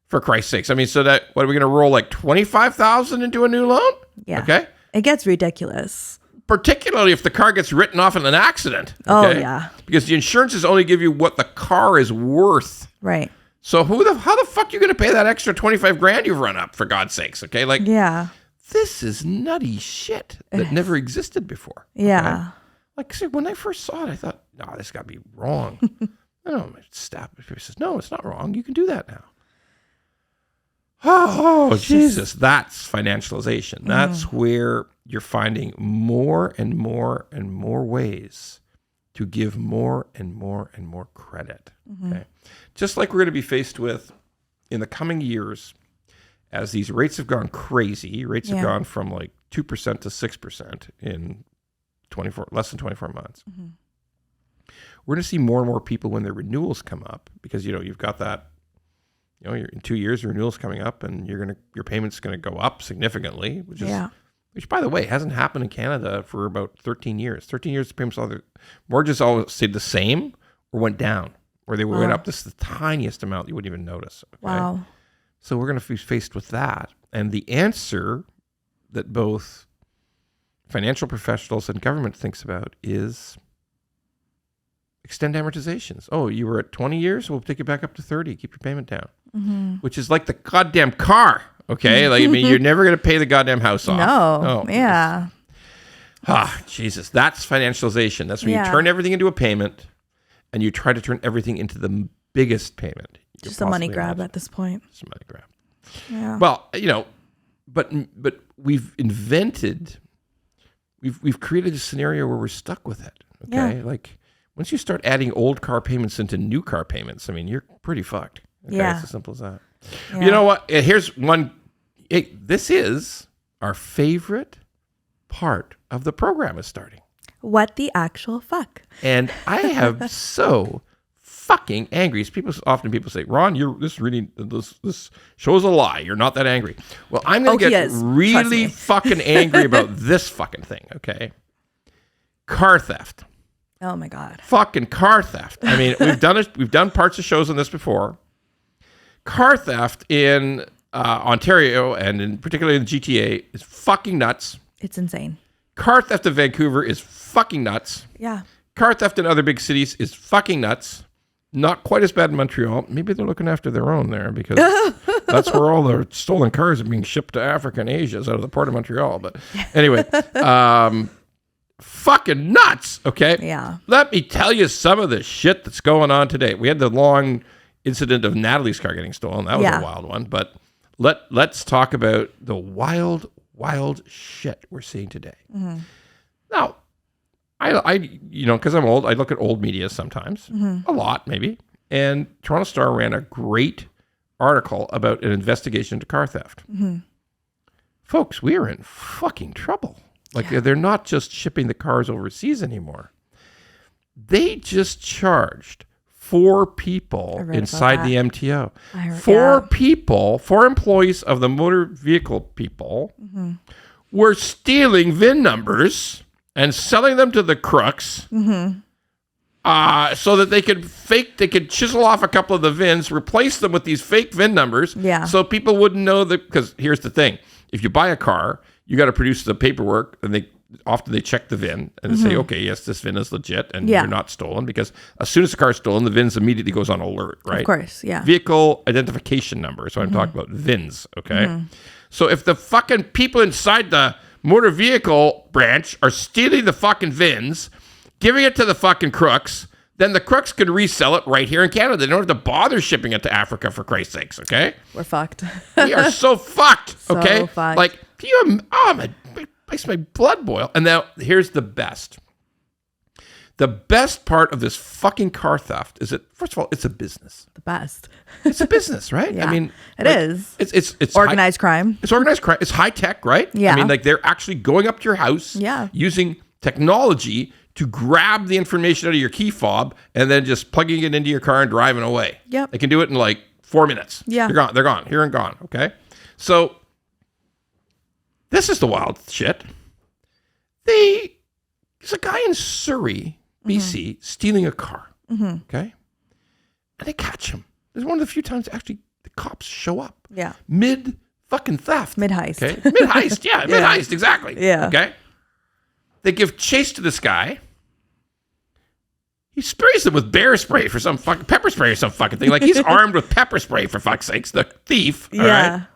For Christ's sakes. I mean, so that, what are we going to roll like 25,000 into a new loan? Yeah. Okay. It gets ridiculous. Particularly if the car gets written off in an accident. Okay? Oh, yeah. Because the insurances only give you what the car is worth. Right. So how the fuck are you going to pay that extra 25 grand you've run up, for God's sakes? Okay. Like, yeah. This is nutty shit that never existed before. Yeah. Okay? Like, see, when I first saw it, I thought, no, this got to be wrong. I don't know. Stop. He says, no, it's not wrong. You can do that now. Oh, Jesus. That's financialization. That's where you're finding more and more and more ways to give more and more and more credit. Okay. Just like we're going to be faced with in the coming years, as these rates have gone crazy, rates have gone from like 2% to 6% in less than 24 months. We're going to see more and more people when their renewals come up because, you've got that, you're in 2 years, your renewal's coming up and your payment's going to go up significantly, which, by the way, hasn't happened in Canada for about 13 years. 13 years, the mortgages always stayed the same or went down, or they went up just the tiniest amount you wouldn't even notice. Okay? Wow. So we're going to be faced with that. And the answer that both financial professionals and government thinks about is extend amortizations. Oh, you were at 20 years? We'll take you back up to 30. Keep your payment down. Mm-hmm. Which is like the goddamn car. Okay, you're never going to pay the goddamn house off. No, yeah. Jesus, that's financialization. That's when you turn everything into a payment, and you try to turn everything into the biggest payment. Just a money grab at this point. Just a money grab. Yeah. Well, but we've invented, we've created a scenario where we're stuck with it. Okay, like once you start adding old car payments into new car payments, you're pretty fucked. Okay? Yeah, it's as simple as that. Yeah. You know what? Here's one. This is our favorite part of the program is starting. What the actual fuck? And I have so fucking angry. People say, Ron, this show's a lie. You're not that angry. Well, I'm going to get really fucking angry about this fucking thing, okay? Car theft. Oh my God. Fucking car theft. We've done parts of shows on this before. Car theft in Ontario and particularly in the GTA is fucking nuts. It's insane. Car theft in Vancouver is fucking nuts. Yeah. Car theft in other big cities is fucking nuts. Not quite as bad in Montreal. Maybe they're looking after their own there because that's where all the stolen cars are being shipped to Africa and Asia, out of the port of Montreal. But anyway, fucking nuts, okay? Yeah. Let me tell you some of the shit that's going on today. We had the long incident of Natalie's car getting stolen. That was a wild one. But let's talk about the wild shit we're seeing today. Mm-hmm. Now, I because I'm old, I look at old media sometimes, a lot maybe. And Toronto Star ran a great article about an investigation into car theft. Mm-hmm. Folks, we are in fucking trouble. They're not just shipping the cars overseas anymore. They just charged 4 people inside the MTO. 4 employees of the motor vehicle people were stealing VIN numbers and selling them to the crooks so that they could chisel off a couple of the VINs, replace them with these fake VIN numbers so people wouldn't know that. Because here's the thing. If you buy a car, you got to produce the paperwork, and they check the VIN and say, okay, yes, this VIN is legit and you're not stolen, because as soon as the car's stolen, the VINs immediately goes on alert, right? Of course, yeah. Vehicle identification number. So I'm talking about VINs, okay? So if the fucking people inside the motor vehicle branch are stealing the fucking VINs, giving it to the fucking crooks, then the crooks can resell it right here in Canada. They don't have to bother shipping it to Africa, for Christ's sakes, okay? We're fucked. We are so fucked, okay? So fucked. Like, makes my blood boil. And now here's the best. The best part of this fucking car theft is that, first of all, it's a business. The best. It's a business, right? Yeah, it is. It's organized crime. It's organized crime. It's high tech, right? Yeah. They're actually going up to your house using technology to grab the information out of your key fob and then just plugging it into your car and driving away. Yep. They can do it in 4 minutes. Yeah. They're gone. Here and gone. Okay. So this is the wild shit. There's a guy in Surrey, BC, stealing a car. Okay. And they catch him. It's one of the few times actually the cops show up. Yeah. Mid fucking theft. Mid heist. Okay. Mid heist. Yeah. Mid heist. Exactly. Yeah. Okay. They give chase to this guy. He sprays them with bear spray for some fucking pepper spray or some fucking thing. He's armed with pepper spray, for fuck's sakes. The thief. All right.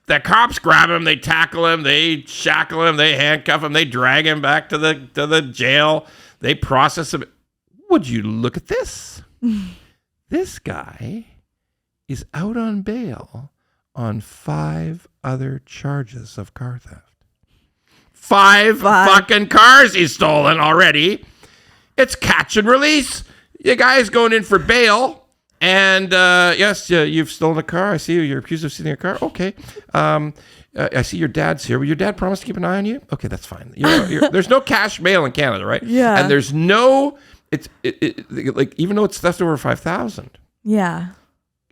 The cops grab him, they tackle him, they shackle him, they handcuff him, they drag him back to the jail, they process him. Would you look at this? This guy is out on bail on 5 other charges of car theft. 5 fucking cars he's stolen already. It's catch and release. You guy's going in for bail. And yes, you've stolen a car. I see you're accused of stealing a car. Okay. I see your dad's here. Will your dad promise to keep an eye on you? Okay, that's fine. There's no cash bail in Canada, right? Yeah. And there's no it's like, even though it's theft over 5,000,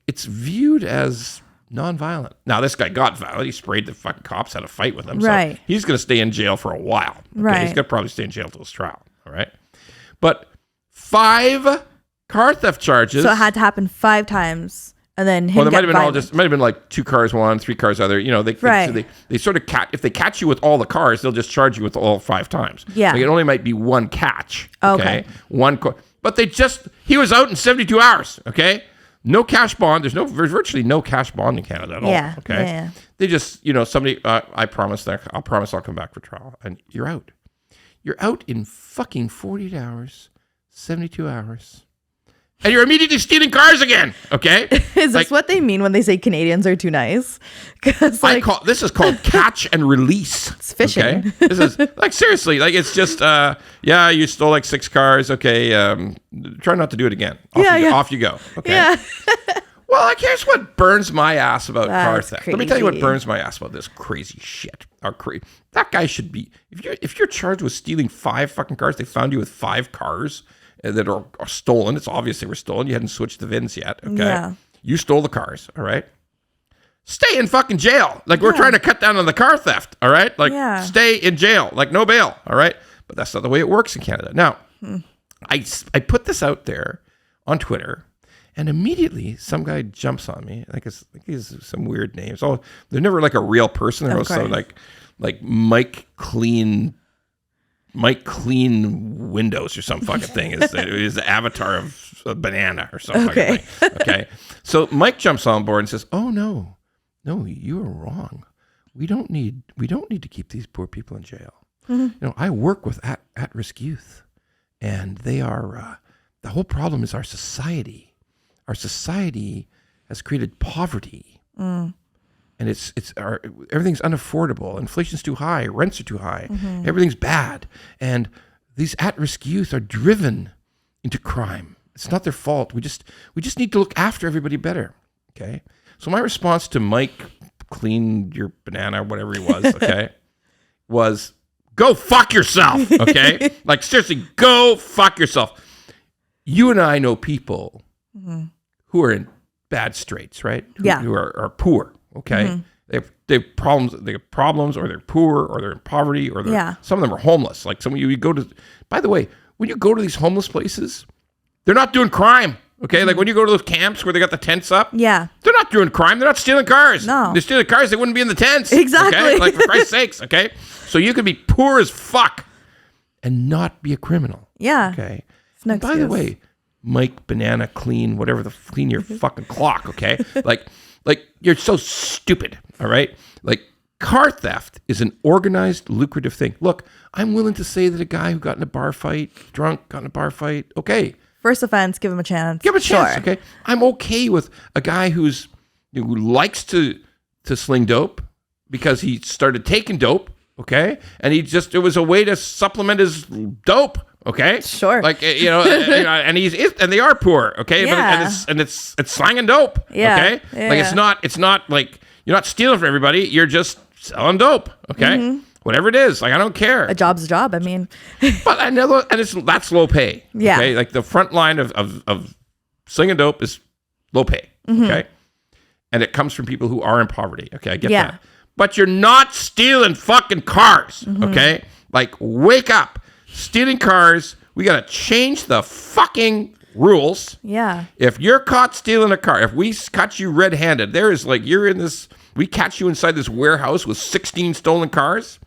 it's viewed as non-violent. Now, this guy got violent. He sprayed the fucking cops, had a fight with them. So he's going to stay in jail for a while. Okay? He's going to probably stay in jail till his trial. All right. But 5 car theft charges. So it had to happen 5 times. And then him it might have been like 2 cars one, 3 cars other. You know, they sort of if they catch you with all the cars, they'll just charge you with all 5 times. Yeah. Like, it only might be 1 catch. Okay. But he was out in 72 hours. Okay. No cash bond. There's virtually no cash bond in Canada at all. Okay. Yeah. They just, somebody, I'll promise I'll come back for trial, and you're out. You're out in fucking 48 hours, 72 hours. And you're immediately stealing cars again, okay? Is this what they mean when they say Canadians are too nice? This is called catch and release. It's fishing. Okay? This is seriously, it's just you stole 6 cars, okay? Try not to do it again. Off you go. Okay. Yeah. Well, here's what burns my ass about car theft. Let me tell you what burns my ass about this crazy shit. That guy should be, if you're charged with stealing 5 fucking cars, they found you with 5 cars that are stolen. It's obvious they were stolen. You hadn't switched the VINs yet. Okay. Yeah. You stole the cars. All right. Stay in fucking jail. We're trying to cut down on the car theft. All right. Stay in jail. No bail. All right. But that's not the way it works in Canada. Now, I put this out there on Twitter, and immediately some guy jumps on me. He's some weird names. Oh, they're never a real person. They're also like Mike Clean Windows or some fucking thing is the avatar of a banana or something. Okay. Okay. So Mike jumps on board and says, "Oh no, you are wrong. We don't need to keep these poor people in jail. Mm-hmm. I work with at-risk youth, and they are the whole problem is our society. Our society has created poverty." And everything's unaffordable. Inflation's too high. Rents are too high. Mm-hmm. Everything's bad. And these at-risk youth are driven into crime. It's not their fault. We just need to look after everybody better. Okay. So my response to Mike Clean Your Banana, whatever he was, okay, was go fuck yourself. Okay. Seriously, go fuck yourself. You and I know people who are in bad straits, right? Who are poor. Okay, they have problems. They have problems, or they're poor, or they're in poverty, or some of them are homeless. Some of you go to. By the way, when you go to these homeless places, they're not doing crime. Okay, when you go to those camps where they got the tents up, they're not doing crime. They're not stealing cars. No, they're stealing cars. They wouldn't be in the tents. Exactly. Okay? For Christ's sakes. Okay, so you can be poor as fuck and not be a criminal. Yeah. Okay. No by the way, Mike Banana Clean your fucking clock. Okay, you're so stupid, all right? Car theft is an organized, lucrative thing. Look, I'm willing to say that a guy who got in a bar fight, okay. First offense, give him a chance. Give him a chance, okay? I'm okay with a guy who likes to sling dope because he started taking dope, okay? And it was a way to supplement his dope. Okay, sure. And and they are poor. Okay, yeah. But it's slanging dope. Yeah. Okay, yeah. It's not you're not stealing from everybody. You're just selling dope. Okay, whatever it is. I don't care. A job's a job. I mean, but that's low pay. Yeah. Okay, the front line of slinging dope is low pay. Okay, and it comes from people who are in poverty. Okay, I get that. But you're not stealing fucking cars. Okay, wake up. Stealing cars, we got to change the fucking rules. Yeah. If you're caught stealing a car, if we catch you red-handed, there is we catch you inside this warehouse with 16 stolen cars,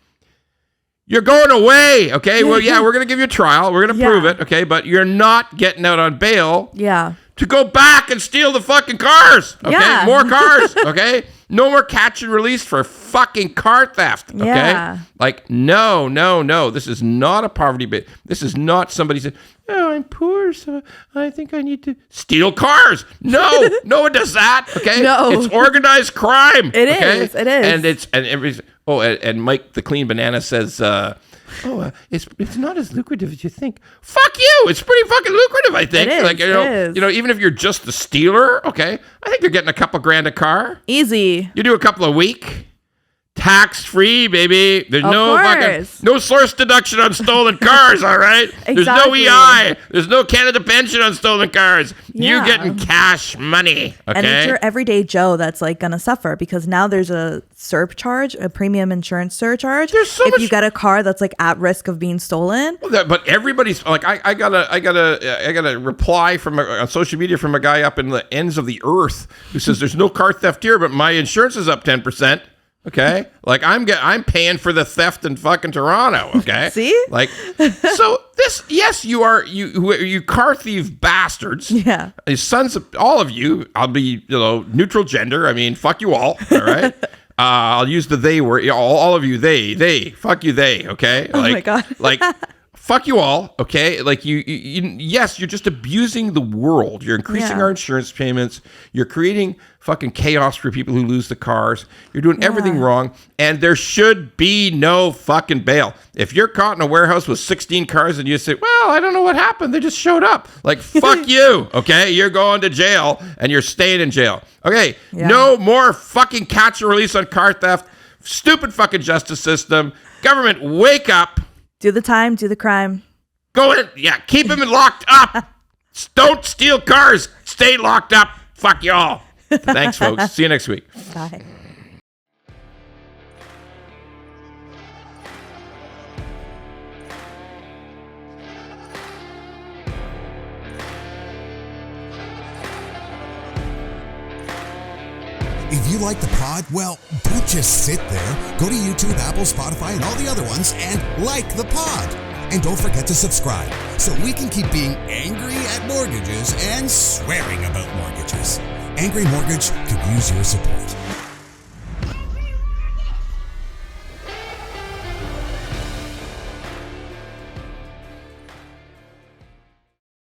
you're going away, okay? Well, yeah, we're going to give you a trial. We're going to prove it, okay? But you're not getting out on bail. Yeah. To go back and steal the fucking cars, okay? Yeah. More cars, okay? No more catch and release for fucking car theft, okay? Yeah. No. This is not a poverty bit. This is not somebody said, "Oh, I'm poor, so I think I need to steal cars." No one does that, okay? No. It's organized crime. It is. And Mike the Clean Banana says, it's not as lucrative as you think. Fuck you! It's pretty fucking lucrative, I think. It is, even if you're just the stealer, okay, I think you're getting a couple grand a car. Easy. You do a couple a week, tax-free, baby. There's no source deduction on stolen cars, all right? Exactly. There's no EI. There's no Canada pension on stolen cars. You're getting cash money, okay? And it's your everyday Joe that's like going to suffer because now there's a surcharge, a premium insurance surcharge. There's so much. If you get a car that's like at risk of being stolen. But everybody's like, I got a reply from on social media from a guy up in the ends of the earth who says there's no car theft here, but my insurance is up 10%. Okay, like I'm paying for the theft in fucking Toronto. Okay, see, like so this. Yes, you car thief bastards. Yeah, his sons, all of you. I'll be neutral gender. I mean, fuck you all. All right. I'll use the they word. All of you, they. Fuck you, they. Okay. Oh my god. Like. Fuck you all, okay? Like yes, you're just abusing the world. You're increasing our insurance payments. You're creating fucking chaos for people who lose the cars. You're doing everything wrong, and there should be no fucking bail. If you're caught in a warehouse with 16 cars and you say, well, I don't know what happened. They just showed up. Like, fuck you, okay? You're going to jail, and you're staying in jail. Okay, no more fucking catch and release on car theft. Stupid fucking justice system. Government, wake up. Do the time, do the crime. Go in. Yeah, keep him locked up. Don't steal cars. Stay locked up. Fuck y'all. Thanks, folks. See you next week. Bye. If you like the pod, well, don't just sit there. Go to YouTube, Apple, Spotify, and all the other ones and like the pod. And don't forget to subscribe so we can keep being angry at mortgages and swearing about mortgages. Angry Mortgage could use your support.